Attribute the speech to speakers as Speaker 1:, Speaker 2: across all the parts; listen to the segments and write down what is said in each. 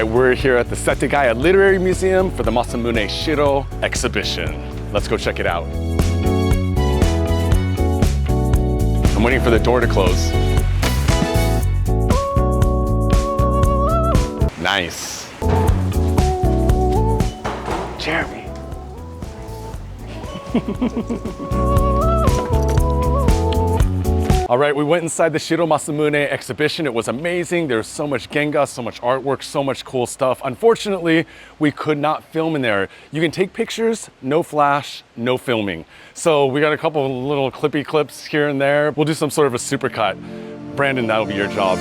Speaker 1: right, we're here at the Setagaya Literary Museum for the Masamune Shirow Exhibition. Let's go check it out. I'm waiting for the door to close. Nice. Jeremy. All right, we went inside the Shirow Masamune Exhibition. It was amazing. There's so much genga, so much artwork, so much cool stuff. Unfortunately, we could not film in there. You can take pictures, no flash, no filming. So we got a couple of little clippy clips here and there. We'll do some sort of a supercut. Brandon, that'll be your job.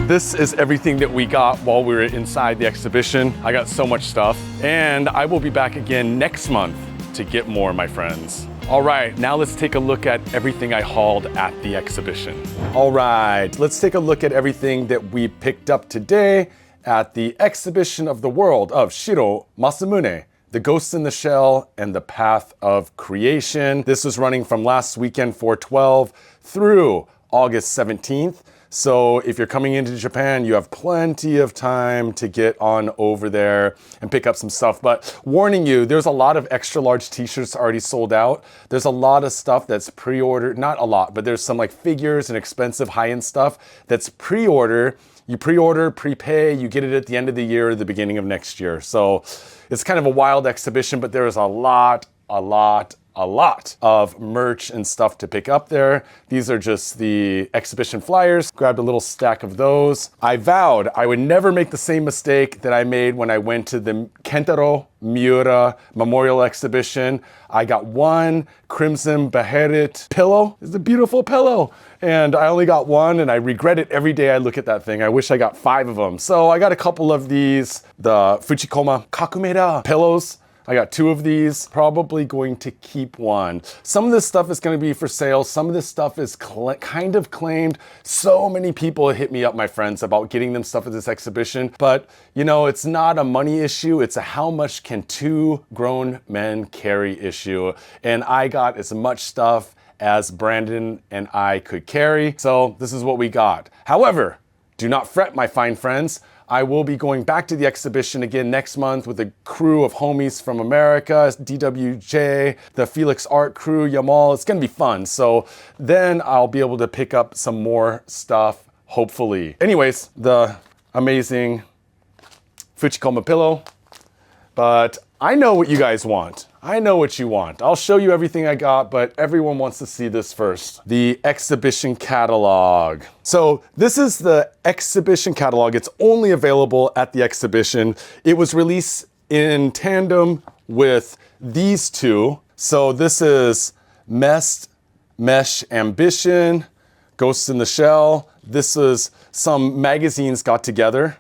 Speaker 1: This is everything that we got while we were inside the exhibition. I got so much stuff, and I will be back again next month to get more, my friends. All right, now let's take a look at everything I hauled at the exhibition. All right, let's take a look at everything that we picked up today at the Exhibition of the World of Shirow Masamune, The Ghost in the Shell and the Path of Creation. This was running from last weekend, 4/12, through August 17th. So if you're coming into Japan, you have plenty of time to get on over there and pick up some stuff. But warning you, there's a lot of extra large t-shirts already sold out. There's a lot of stuff that's pre-ordered, not a lot, but there's some like figures and expensive high-end stuff that's pre-order. You pre-order, prepay, you get it at the end of the year or the beginning of next year. So it's kind of a wild exhibition, but there is a lot of merch and stuff to pick up there. These are just the exhibition flyers. Grabbed a little stack of those. I vowed I would never make the same mistake that I made when I went to the Kentaro Miura Memorial Exhibition. I got one Crimson Beherit pillow. It's a beautiful pillow. And I only got one, and I regret it every day I look at that thing. I wish I got 5 of them. So I got a couple of these, the Fujikoma Kakumeda pillows. I got 2 of these, probably going to keep one. Some of this stuff is gonna be for sale. Some of this stuff is kind of claimed. So many people hit me up, my friends, about getting them stuff at this exhibition. But you know, it's not a money issue. It's a how much can 2 grown men carry issue. And I got as much stuff as Brandon and I could carry. So this is what we got. However, do not fret, my fine friends. I will be going back to the exhibition again next month with a crew of homies from America, DWJ, the Felix Art crew, Yamal. It's gonna be fun. So then I'll be able to pick up some more stuff, hopefully. Anyways, the amazing Fujikoma pillow. But I know what you guys want. I know what you want. I'll show you everything I got, but everyone wants to see this first. The exhibition catalog. So this is the exhibition catalog. It's only available at the exhibition. It was released in tandem with these 2. So this is Mesh Ambition, Ghost in the Shell. This is some magazines got together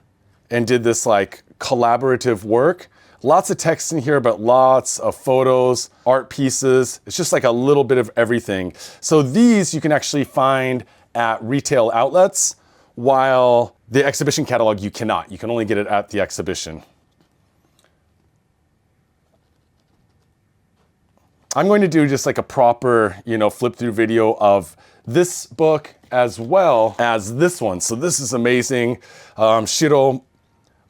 Speaker 1: and did this like collaborative work. Lots of text in here, but lots of photos, art pieces. It's just like a little bit of everything. So these you can actually find at retail outlets, while the exhibition catalog you cannot. You can only get it at the exhibition. I'm going to do just like a proper, flip through video of this book as well as this one. So this is amazing. Shirow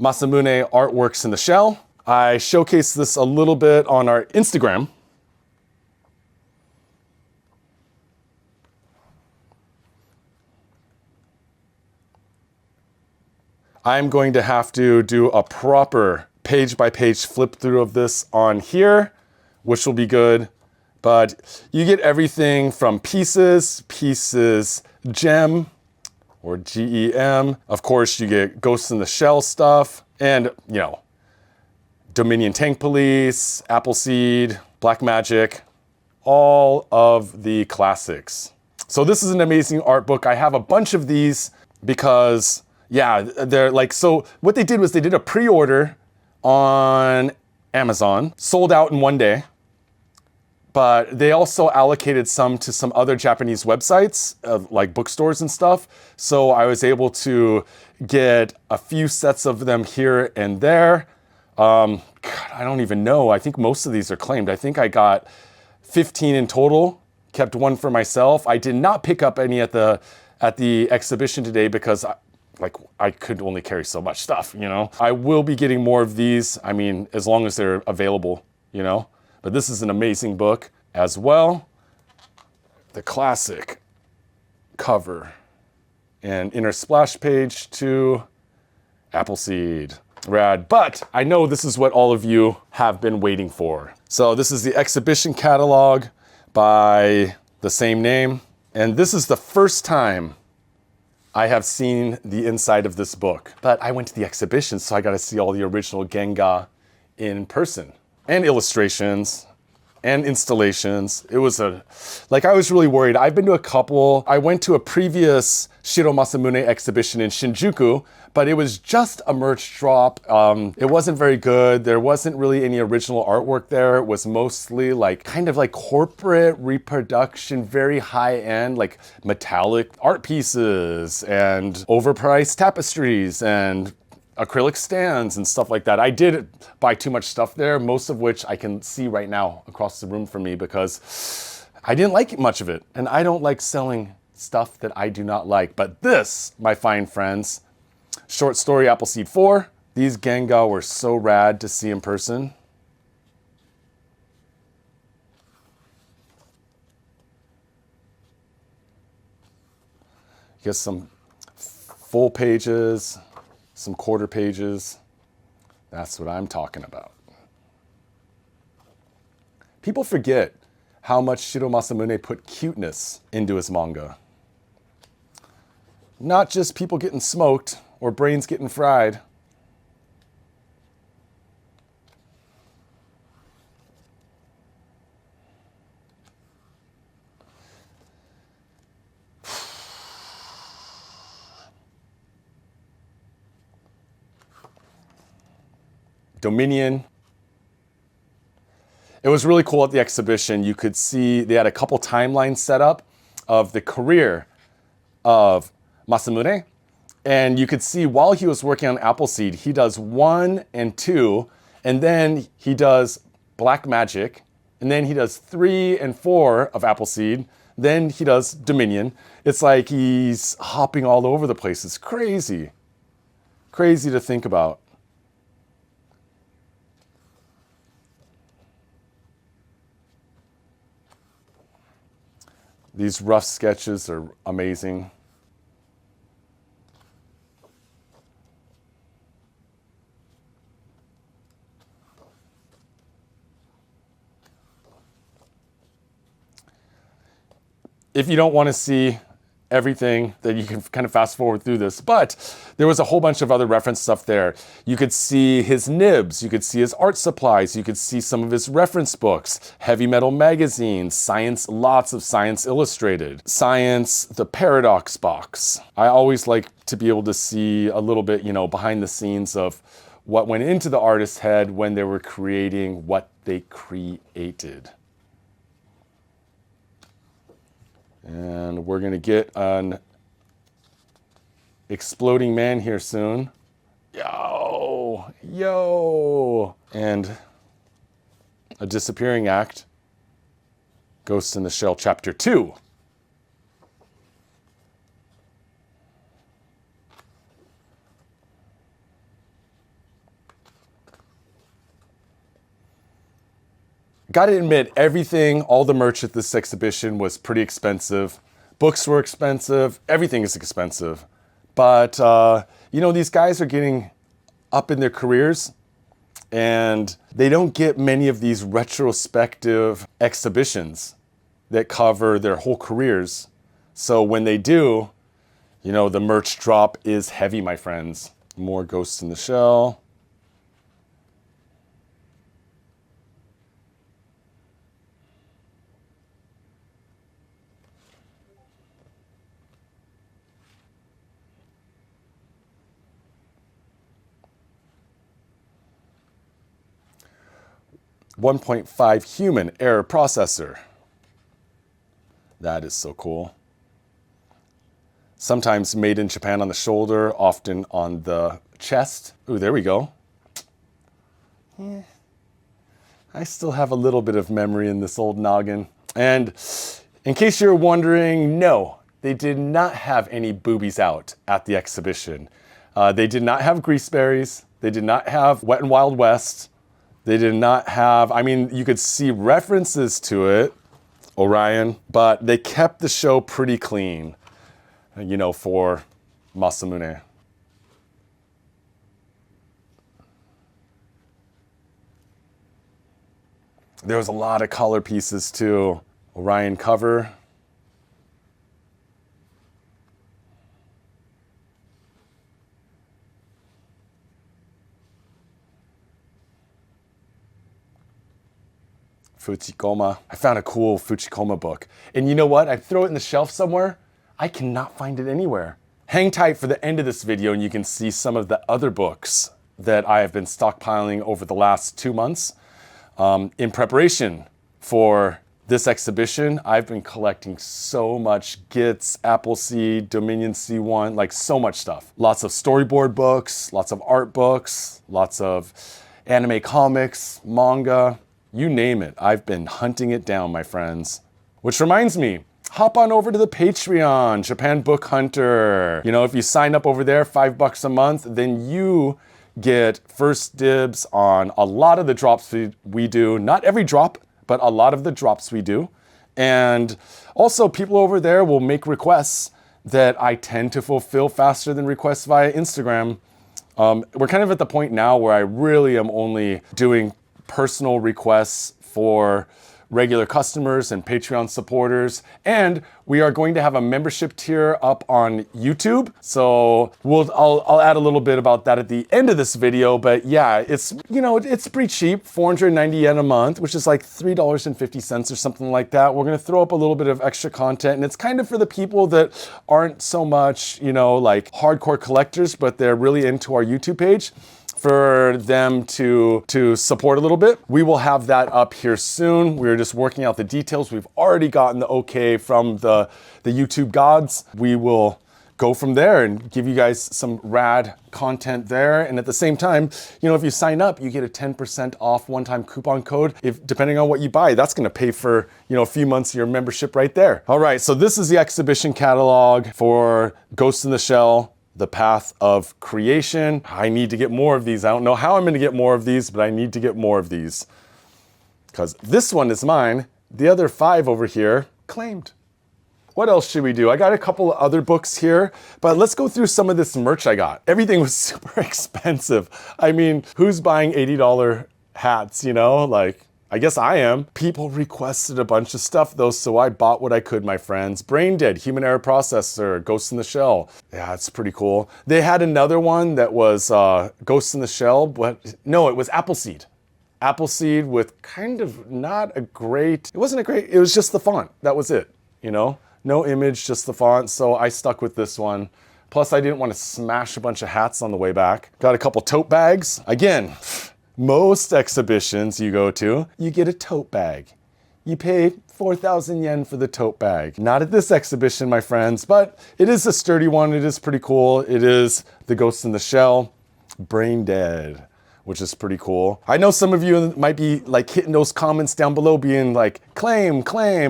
Speaker 1: Masamune Artworks in the Shell. I showcased this a little bit on our Instagram. I'm going to have to do a proper page-by-page flip through of this on here, which will be good. But you get everything from pieces, gem, or GEM. Of course, you get Ghost in the Shell stuff, and, you know, Dominion Tank Police, Appleseed, Black Magic, all of the classics. So this is an amazing art book. I have a bunch of these because, yeah, they're like, so what they did was they did a pre-order on Amazon, sold out in one day, but they also allocated some to some other Japanese websites, like bookstores and stuff. So I was able to get a few sets of them here and there. God, I don't even know. I think most of these are claimed. I think I got 15 in total, kept one for myself. I did not pick up any at the exhibition today because I could only carry so much stuff, you know? I will be getting more of these, I mean, as long as they're available, you know? But this is an amazing book as well. The classic cover and inner splash page to Appleseed. Rad. But I know this is what all of you have been waiting for. So this is the exhibition catalog by the same name. And this is the first time I have seen the inside of this book. But I went to the exhibition, so I got to see all the original Genga in person. And illustrations and installations. It was I was really worried. I've been to a couple. I went to a previous Shirow Masamune exhibition in Shinjuku, but it was just a merch drop. It wasn't very good. There wasn't really any original artwork there. It was mostly kind of like corporate reproduction, very high end, like metallic art pieces and overpriced tapestries and acrylic stands and stuff like that. I did buy too much stuff there, most of which I can see right now across the room from me because I didn't like much of it. And I don't like selling stuff that I do not like. But this, my fine friends, short story Appleseed 4. These Genga were so rad to see in person. Get some full pages, some quarter pages. That's what I'm talking about. People forget how much Shirow Masamune put cuteness into his manga. Not just people getting smoked or brains getting fried. Dominion. It was really cool at the exhibition. You could see they had a couple timelines set up of the career of Masamune. And you could see while he was working on Appleseed, he does 1 and 2, and then he does Black Magic, and then he does 3 and 4 of Appleseed, then he does Dominion. It's like he's hopping all over the place. It's crazy. Crazy to think about. These rough sketches are amazing. If you don't want to see everything, then you can kind of fast forward through this. But there was a whole bunch of other reference stuff there. You could see his nibs, you could see his art supplies, you could see some of his reference books, heavy metal magazines, science, lots of Science Illustrated, Science, the Paradox box. I always like to be able to see a little bit, behind the scenes of what went into the artist's head when they were creating what they created. And we're gonna get an exploding man here soon. Yo! And a disappearing act. Ghost in the Shell Chapter 2. Gotta admit, everything, all the merch at this exhibition was pretty expensive. Books were expensive, everything is expensive. But, you know, these guys are getting up in their careers and they don't get many of these retrospective exhibitions that cover their whole careers. So when they do, you know, the merch drop is heavy, my friends. More Ghost in the Shell. .5 human error processor. That is so cool. Sometimes made in Japan on the shoulder, often on the chest. Ooh, there we go. Yeah. I still have a little bit of memory in this old noggin. And in case you're wondering, no, they did not have any boobies out at the exhibition. They did not have Greaseberries. They did not have Wet n Wild West. They did not have, I mean, you could see references to it, Orion, but they kept the show pretty clean, you know, for Masamune. There was a lot of color pieces too. Orion cover. Fuchikoma. I found a cool Fuchikoma book. And you know what? I throw it in the shelf somewhere. I cannot find it anywhere. Hang tight for the end of this video and you can see some of the other books that I have been stockpiling over the last 2 months. In preparation for this exhibition, I've been collecting so much Gits, Appleseed, Dominion C1, like so much stuff. Lots of storyboard books, lots of art books, lots of anime comics, manga, you name it. I've been hunting it down, my friends. Which reminds me, hop on over to the Patreon, Japan Book Hunter. You know, if you sign up over there, $5 a month, then you get first dibs on a lot of the drops we do. Not every drop, but a lot of the drops we do. And also people over there will make requests that I tend to fulfill faster than requests via Instagram. We're kind of at the point now where I really am only doing personal requests for regular customers and Patreon supporters. And we are going to have a membership tier up on YouTube. So I'll add a little bit about that at the end of this video. But yeah, it's, you know, it's pretty cheap, 490 yen a month, which is like $3.50 or something like that. We're going to throw up a little bit of extra content. And it's kind of for the people that aren't so much, you know, like hardcore collectors, but they're really into our YouTube page, for them to support a little bit. We will have that up here soon. We're just working out the details. We've already gotten the okay from the YouTube gods. We will go from there and give you guys some rad content there. And at the same time, you know, if you sign up, you get a 10% off one-time coupon code. If depending on what you buy, that's gonna pay for, you know, a few months of your membership right there. All right, so this is the exhibition catalog for Ghost in the Shell, The Path of Creation. I need to get more of these. I don't know how I'm going to get more of these, but I need to get more of these. Because this one is mine. The other 5 over here, claimed. What else should we do? I got a couple of other books here, but let's go through some of this merch I got. Everything was super expensive. I mean, who's buying $80 hats, you know? Like, I guess I am. People requested a bunch of stuff though, so I bought what I could, my friends. Brain Dead, Human Error Processor, Ghost in the Shell. Yeah, it's pretty cool. They had another one that was Ghost in the Shell, but no, it was Appleseed. Appleseed with kind of not a great, it wasn't a great, it was just the font. That was it, you know? No image, just the font, so I stuck with this one. Plus, I didn't want to smash a bunch of hats on the way back. Got a couple tote bags. Again, most exhibitions you go to, you get a tote bag. You pay 4,000 yen for the tote bag. Not at this exhibition, my friends, but it is a sturdy one. It is pretty cool. It is the Ghost in the Shell, Brain Dead, which is pretty cool. I know some of you might be like hitting those comments down below being like, claim,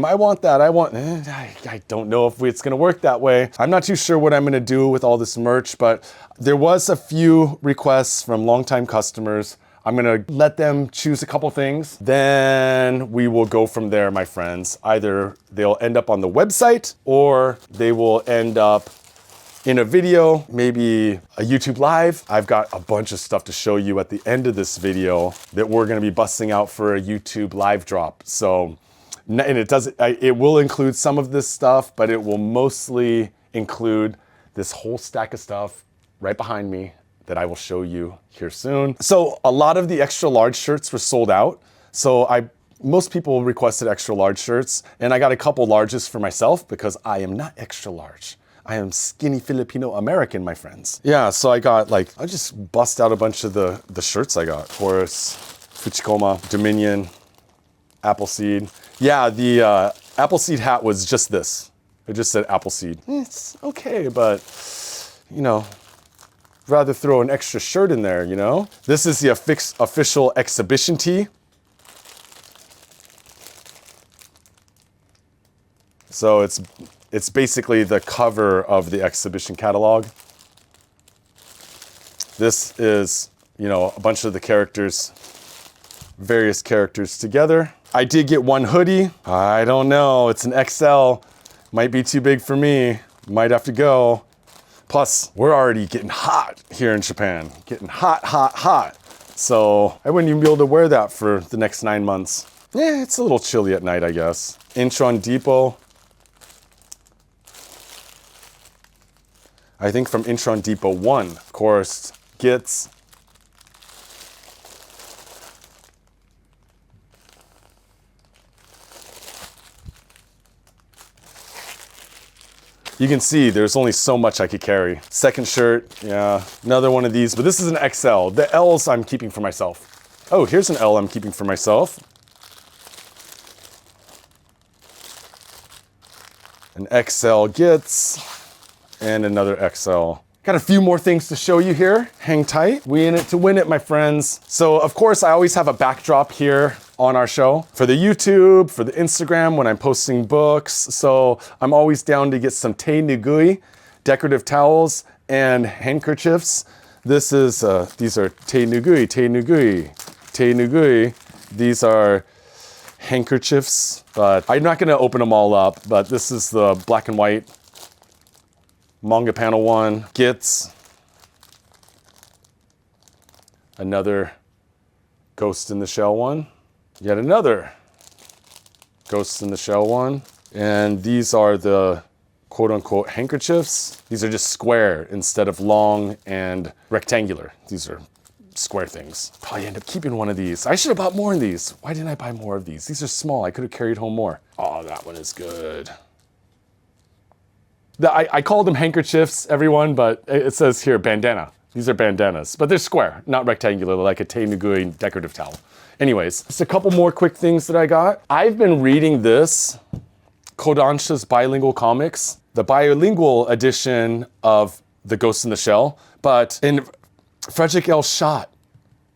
Speaker 1: I want that, I want, I don't know if it's gonna work that way. I'm not too sure what I'm gonna do with all this merch, but there was a few requests from longtime customers. I'm gonna let them choose a couple things, then we will go from there, my friends. Either they'll end up on the website or they will end up in a video, maybe a YouTube live. I've got a bunch of stuff to show you at the end of this video that we're gonna be busting out for a YouTube live drop. So, and it will include some of this stuff, but it will mostly include this whole stack of stuff right behind me that I will show you here soon. So a lot of the extra large shirts were sold out. So most people requested extra large shirts, and I got a couple larges for myself because I am not extra large. I am skinny Filipino American, my friends. Yeah, so I just bust out a bunch of the shirts I got. Horus, Fuchikoma, Dominion, Appleseed. Yeah, the Appleseed hat was just this. It just said Appleseed. It's okay, but you know, rather throw an extra shirt in there, you know? This is the official exhibition tee. So it's basically the cover of the exhibition catalog. This is, you know, a bunch of the characters, various characters together. I did get one hoodie. I don't know, it's an XL. Might be too big for me. Might have to go. Plus, we're already getting hot here in Japan. Getting hot, hot, hot. So I wouldn't even be able to wear that for the next 9 months. Yeah, it's a little chilly at night, I guess. Incheon Depot. I think from Incheon Depot 1, of course, gets you can see there's only so much I could carry. Second shirt, yeah, another one of these, but this is an XL. The L's I'm keeping for myself. Oh, here's an L I'm keeping for myself. An XL gets, and another XL. Got a few more things to show you here. Hang tight. We in it to win it, my friends. So of course I always have a backdrop here on our show for the YouTube, for the Instagram when I'm posting books. So I'm always down to get some te nugui, decorative towels and handkerchiefs. This is, these are te nugui, te nugui, te nugui. These are handkerchiefs, but I'm not gonna open them all up, but this is the black and white manga panel one. Gets another Ghost in the Shell one. Yet another Ghost in the Shell one. And these are the quote-unquote handkerchiefs. These are just square instead of long and rectangular. These are square things. Probably end up keeping one of these. I should have bought more of these. Why didn't I buy more of these? These are small. I could have carried home more. Oh, that one is good. I call them handkerchiefs, everyone, but it says here bandana. These are bandanas, but they're square, not rectangular, like a te nugui decorative towel. Anyways, just a couple more quick things that I got. I've been reading this, Kodansha's bilingual comics, the bilingual edition of The Ghost in the Shell, but in Frederick L. Schott,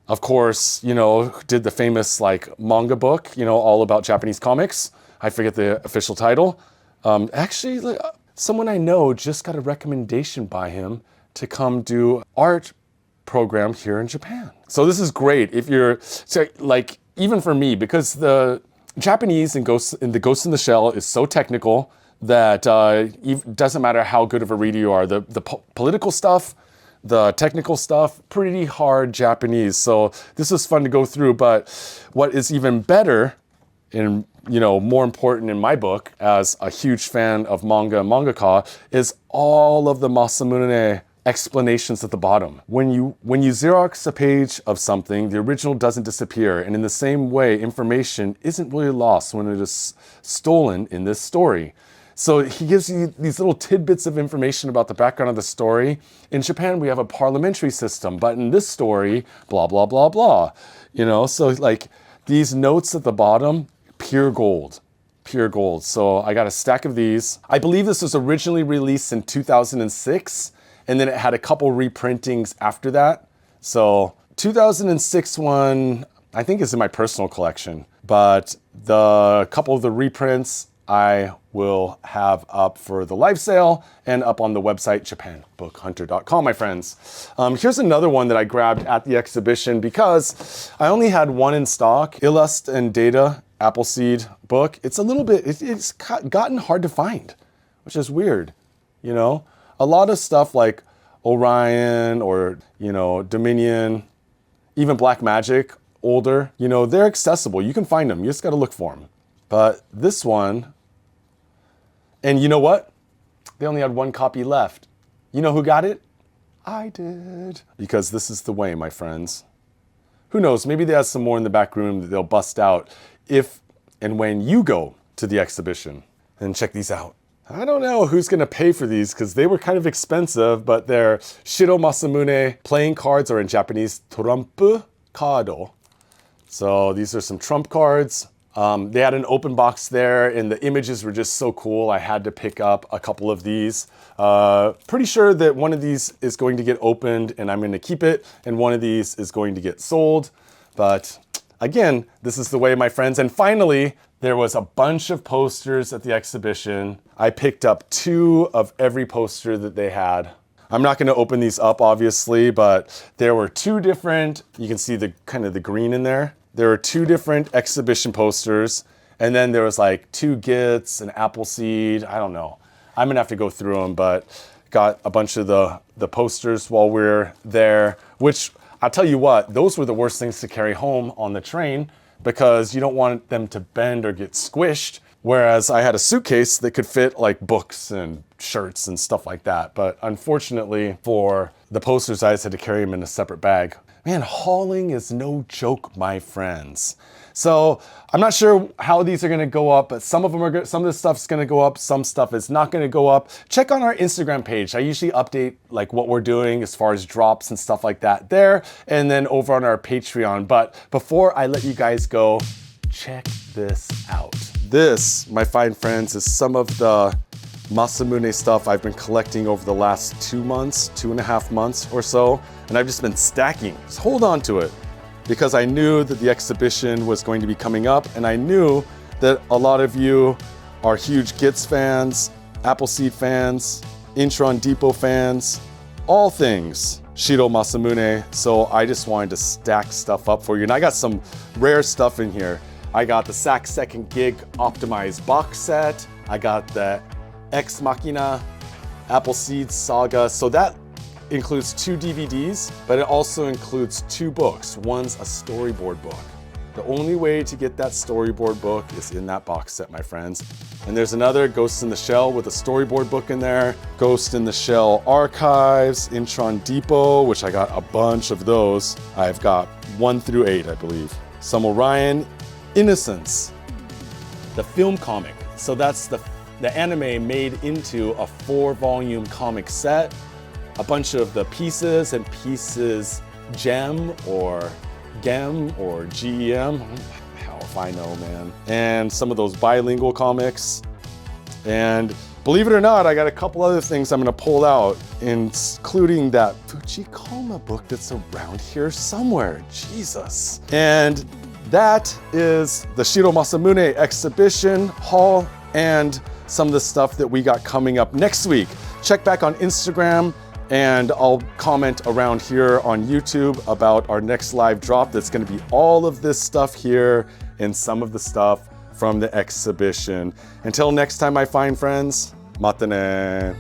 Speaker 1: of course, you know, did the famous like manga book, you know, all about Japanese comics. I forget the official title. Actually, someone I know just got a recommendation by him to come do art program here in Japan. So this is great if you're, so like, even for me, because the Japanese in The Ghost in the Shell is so technical that it doesn't matter how good of a reader you are. The political stuff, the technical stuff, pretty hard Japanese. So this is fun to go through, but what is even better and, you know, more important in my book as a huge fan of manga and mangaka is all of the Masamune explanations at the bottom. When you Xerox a page of something, the original doesn't disappear. And in the same way, information isn't really lost when it is stolen in this story. So he gives you these little tidbits of information about the background of the story. In Japan, we have a parliamentary system, but in this story, blah, blah, blah, blah. You know, so like these notes at the bottom, pure gold, pure gold. So I got a stack of these. I believe this was originally released in 2006, and then it had a couple reprintings after that. So 2006 one, I think is in my personal collection, but the couple of the reprints I will have up for the live sale and up on the website, japanbookhunter.com, my friends. Here's another one that I grabbed at the exhibition because I only had one in stock, Illust and Data Appleseed book. It's a little bit, it's gotten hard to find, which is weird, you know? A lot of stuff like Orion or, you know, Dominion, even Black Magic, older, you know, they're accessible. You can find them. You just got to look for them. But this one, and you know what? They only had one copy left. You know who got it? I did. Because this is the way, my friends. Who knows? Maybe they have some more in the back room that they'll bust out if and when you go to the exhibition. And check these out. I don't know who's going to pay for these because they were kind of expensive, but they're Shirow Masamune playing cards, or in Japanese, trump kado. So these are some trump cards. They had an open box there and the images were just so cool. I had to pick up a couple of these. Pretty sure that one of these is going to get opened and I'm going to keep it, and one of these is going to get sold. But again, this is the way, my friends. And finally, there was a bunch of posters at the exhibition. I picked up 2 of every poster that they had. I'm not going to open these up, obviously, but there were 2 different, you can see the kind of the green in there. There were 2 different exhibition posters, and then there was like 2 Gits, an Appleseed, I don't know. I'm gonna have to go through them, but got a bunch of the posters while we're there, which I'll tell you what, those were the worst things to carry home on the train because you don't want them to bend or get squished. Whereas I had a suitcase that could fit like books and shirts and stuff like that. But unfortunately for the posters, I just had to carry them in a separate bag. Man, hauling is no joke, my friends. So I'm not sure how these are gonna go up, but some of the stuff's gonna go up, some stuff is not gonna go up. Check on our Instagram page. I usually update like what we're doing as far as drops and stuff like that there, and then over on our Patreon. But before I let you guys go, check this out. This, my fine friends, is some of the Masamune stuff I've been collecting over the last 2 months, 2.5 months or so, and I've just been stacking. Just hold on to it because I knew that the exhibition was going to be coming up, and I knew that a lot of you are huge Gits fans, Appleseed fans, Incheon Depot fans, all things Shirow Masamune. So I just wanted to stack stuff up for you, and I got some rare stuff in here. I got the SAC Second Gig Optimized box set. I got the Ex Machina Appleseed Saga. So that includes 2 DVDs, but it also includes 2 books. One's a storyboard book. The only way to get that storyboard book is in that box set, my friends. And there's another Ghost in the Shell with a storyboard book in there. Ghost in the Shell Archives, Incheon Depot, which I got a bunch of those. I've got 1 through 8, I believe. Some Orion, Innocence, the film comic. So that's the anime made into a 4-volume comic set. A bunch of the pieces and pieces gem or gem or GEM. Hell if I know, man. And some of those bilingual comics. And believe it or not, I got a couple other things I'm gonna pull out, including that Fujikoma book that's around here somewhere. Jesus. And that is the Shirow Masamune Exhibition haul and some of the stuff that we got coming up next week. Check back on Instagram, and I'll comment around here on YouTube about our next live drop. That's gonna be all of this stuff here and some of the stuff from the exhibition. Until next time, my fine friends, mata ne.